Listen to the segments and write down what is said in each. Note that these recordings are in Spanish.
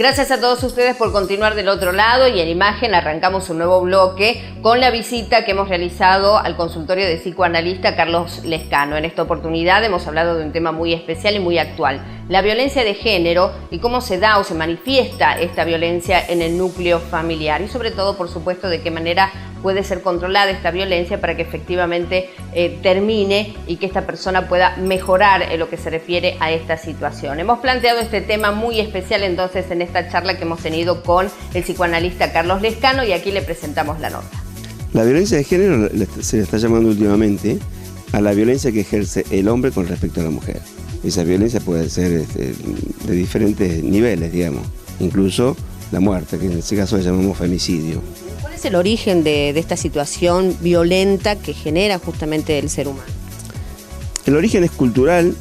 Gracias a todos ustedes por continuar del otro lado, y en imagen arrancamos un nuevo bloque con la visita que hemos realizado al consultorio de psicoanalista Carlos Lescano. En esta oportunidad hemos hablado de un tema muy especial y muy actual: la violencia de género y cómo se da o se manifiesta esta violencia en el núcleo familiar, y sobre todo, por supuesto, de qué manera puede ser controlada esta violencia para que efectivamente termine y que esta persona pueda mejorar en lo que se refiere a esta situación. Hemos planteado este tema muy especial entonces en esta charla que hemos tenido con el psicoanalista Carlos Lescano, y aquí le presentamos la nota. La violencia de género se le está llamando últimamente a la violencia que ejerce el hombre con respecto a la mujer. Esa violencia puede ser de diferentes niveles, digamos, incluso la muerte, que en este caso le llamamos femicidio. ¿Cuál es el origen de esta situación violenta que genera justamente el ser humano? El origen es cultural,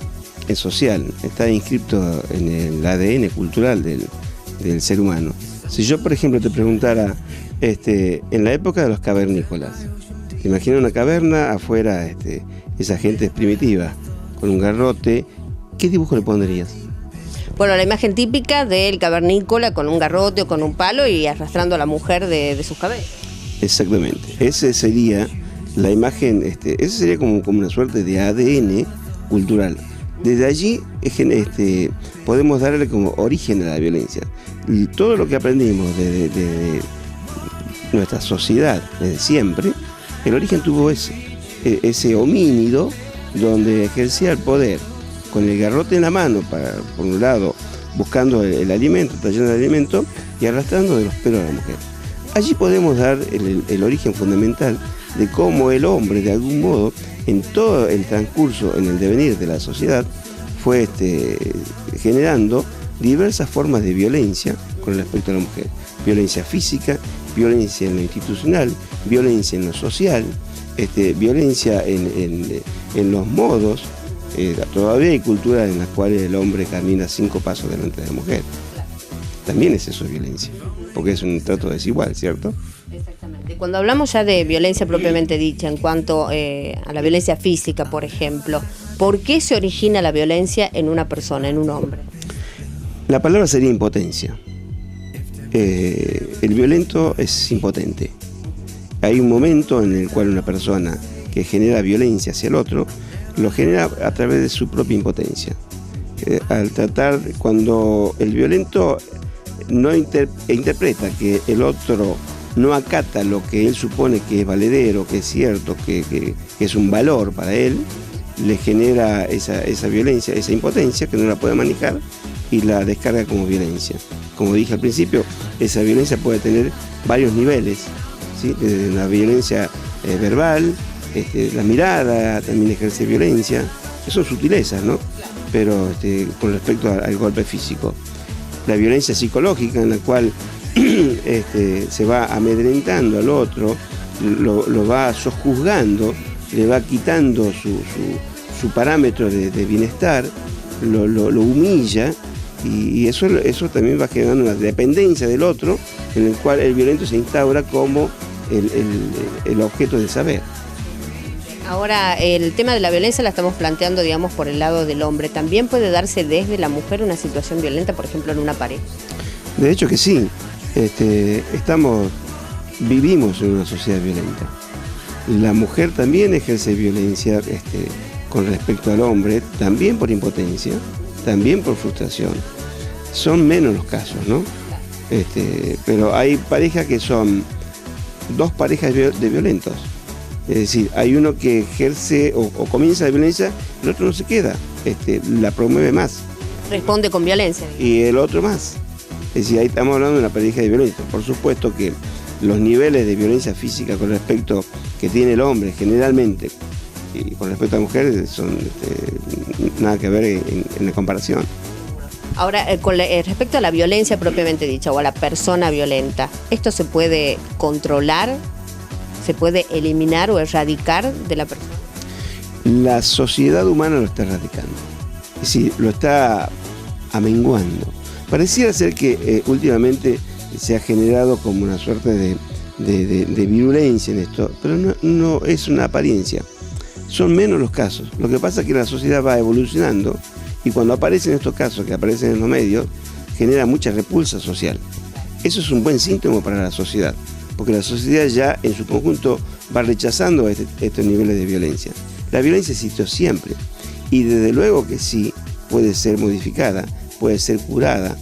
es social, está inscrito en el ADN cultural del ser humano. Si yo, por ejemplo, te preguntara, en la época de los cavernícolas, imagina una caverna afuera, esa gente primitiva, con un garrote, ¿qué dibujo le pondrías? Bueno, la imagen típica del cavernícola con un garrote o con un palo y arrastrando a la mujer de sus cabellos. Exactamente. Esa sería la imagen, esa sería como una suerte de ADN cultural. Desde allí podemos darle como origen a la violencia. Y todo lo que aprendimos de nuestra sociedad desde siempre, el origen tuvo ese homínido donde ejercía el poder con el garrote en la mano, por un lado buscando el alimento, trayendo el alimento y arrastrando de los pelos a la mujer. Allí podemos dar el origen fundamental de cómo el hombre, de algún modo, en todo el transcurso, en el devenir de la sociedad, fue generando diversas formas de violencia con respecto a la mujer. Violencia física, violencia en lo institucional, violencia en lo social, violencia en los modos. Todavía hay culturas en las cuales el hombre camina 5 pasos delante de la mujer. También es eso violencia, porque es un trato desigual, ¿cierto? Exactamente. Cuando hablamos ya de violencia propiamente dicha, en cuanto a la violencia física, por ejemplo, ¿por qué se origina la violencia en una persona, en un hombre? La palabra sería impotencia. El violento es impotente. Hay un momento en el cual una persona que genera violencia hacia el otro lo genera a través de su propia impotencia. Cuando el violento no interpreta que el otro no acata lo que él supone que es valedero, que es cierto, que es un valor para él, le genera esa violencia, esa impotencia que no la puede manejar y la descarga como violencia. Como dije al principio, esa violencia puede tener varios niveles, ¿sí? Desde la violencia verbal, la mirada también ejerce violencia, son sutilezas, ¿no? Pero con respecto al golpe físico. La violencia psicológica, en la cual se va amedrentando al otro, lo va sojuzgando, le va quitando su parámetro de bienestar, lo humilla, y eso también va generando una dependencia del otro, en el cual el violento se instaura como el objeto del saber. Ahora, el tema de la violencia la estamos planteando, digamos, por el lado del hombre. ¿También puede darse desde la mujer una situación violenta, por ejemplo, en una pareja? De hecho que sí. Vivimos en una sociedad violenta. La mujer también ejerce violencia con respecto al hombre, también por impotencia, también por frustración. Son menos los casos, ¿no? Pero hay parejas que son 2 parejas de violentos. Es decir, hay uno que ejerce o comienza la violencia, el otro no se queda, la promueve más. Responde con violencia. Y el otro más. Es decir, ahí estamos hablando de una pareja de violencia. Por supuesto que los niveles de violencia física con respecto que tiene el hombre generalmente y con respecto a la mujer son nada que ver en la comparación. Ahora, respecto a la violencia propiamente dicha o a la persona violenta, ¿esto se puede controlar? ¿Se puede eliminar o erradicar de la persona? La sociedad humana lo está erradicando, es decir, lo está amenguando. Pareciera ser que últimamente se ha generado como una suerte de virulencia en esto, pero no es una apariencia. Son menos los casos. Lo que pasa es que la sociedad va evolucionando y cuando aparecen estos casos que aparecen en los medios, genera mucha repulsa social. Eso es un buen síntoma para la sociedad, porque la sociedad ya en su conjunto va rechazando estos niveles de violencia. La violencia existió siempre y desde luego que sí puede ser modificada, puede ser curada.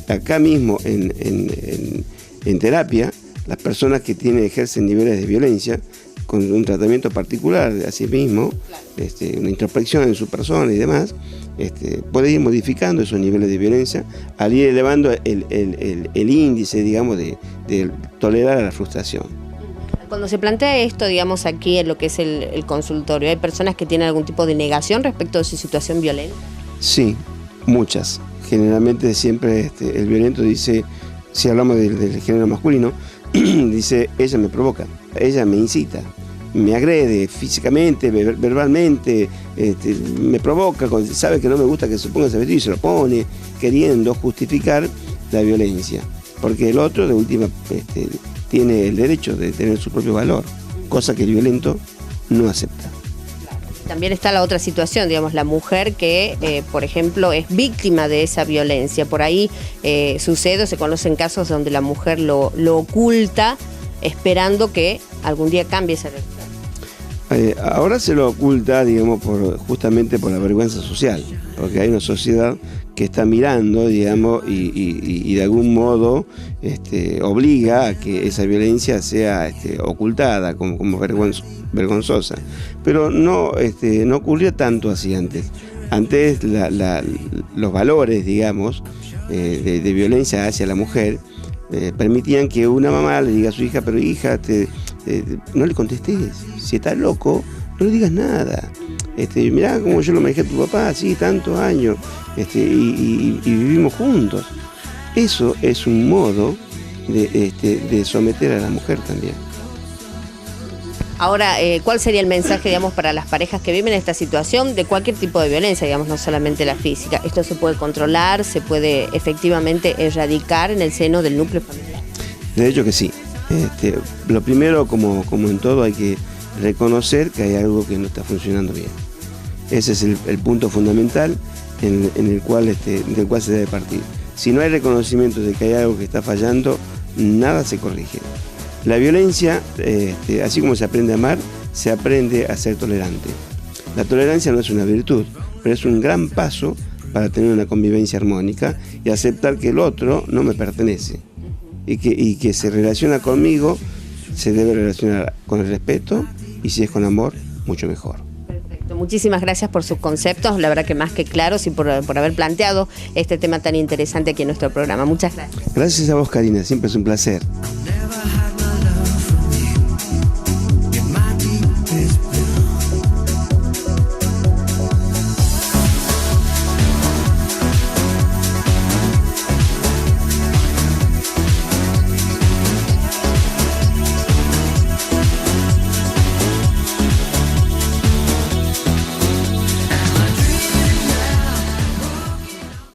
Acá mismo en terapia, las personas que ejercen niveles de violencia con un tratamiento particular de a sí mismo, una introspección en su persona y demás, puede ir modificando esos niveles de violencia al ir elevando el índice, digamos, de tolerar a la frustración. Cuando se plantea esto, digamos, aquí en lo que es el consultorio, ¿hay personas que tienen algún tipo de negación respecto de su situación violenta? Sí, muchas. Generalmente siempre el violento dice, si hablamos del género masculino, dice, ella me provoca, ella me incita, me agrede físicamente, verbalmente, me provoca, sabe que no me gusta que se ponga ese vestido y se lo pone, queriendo justificar la violencia, porque el otro de última tiene el derecho de tener su propio valor, cosa que el violento no acepta. También está la otra situación, digamos, la mujer que, por ejemplo, es víctima de esa violencia. Por ahí sucede, se conocen casos donde la mujer lo oculta, esperando que algún día cambie esa realidad. Ahora se lo oculta, digamos, justamente por la vergüenza social, porque hay una sociedad que está mirando, digamos, y de algún modo obliga a que esa violencia sea ocultada como vergonzosa. Pero no ocurría tanto así antes. Antes los valores, digamos, de violencia hacia la mujer permitían que una mamá le diga a su hija, pero hija, no le contestes, si estás loco, no le digas nada. Mirá cómo yo lo manejé a tu papá, así tantos años, y vivimos juntos. Eso es un modo de someter a la mujer también. Ahora, ¿cuál sería el mensaje, digamos, para las parejas que viven esta situación de cualquier tipo de violencia, digamos, no solamente la física? ¿Esto se puede controlar, se puede efectivamente erradicar en el seno del núcleo familiar? De hecho que sí. Lo primero, como en todo, hay que reconocer que hay algo que no está funcionando bien. Ese es el punto fundamental del cual se debe partir. Si no hay reconocimiento de que hay algo que está fallando, nada se corrige. La violencia, así como se aprende a amar, se aprende a ser tolerante. La tolerancia no es una virtud, pero es un gran paso para tener una convivencia armónica y aceptar que el otro no me pertenece y que se relaciona conmigo, se debe relacionar con el respeto y si es con amor, mucho mejor. Perfecto. Muchísimas gracias por sus conceptos, la verdad que más que claros y por haber planteado este tema tan interesante aquí en nuestro programa. Muchas gracias. Gracias a vos, Karina, siempre es un placer.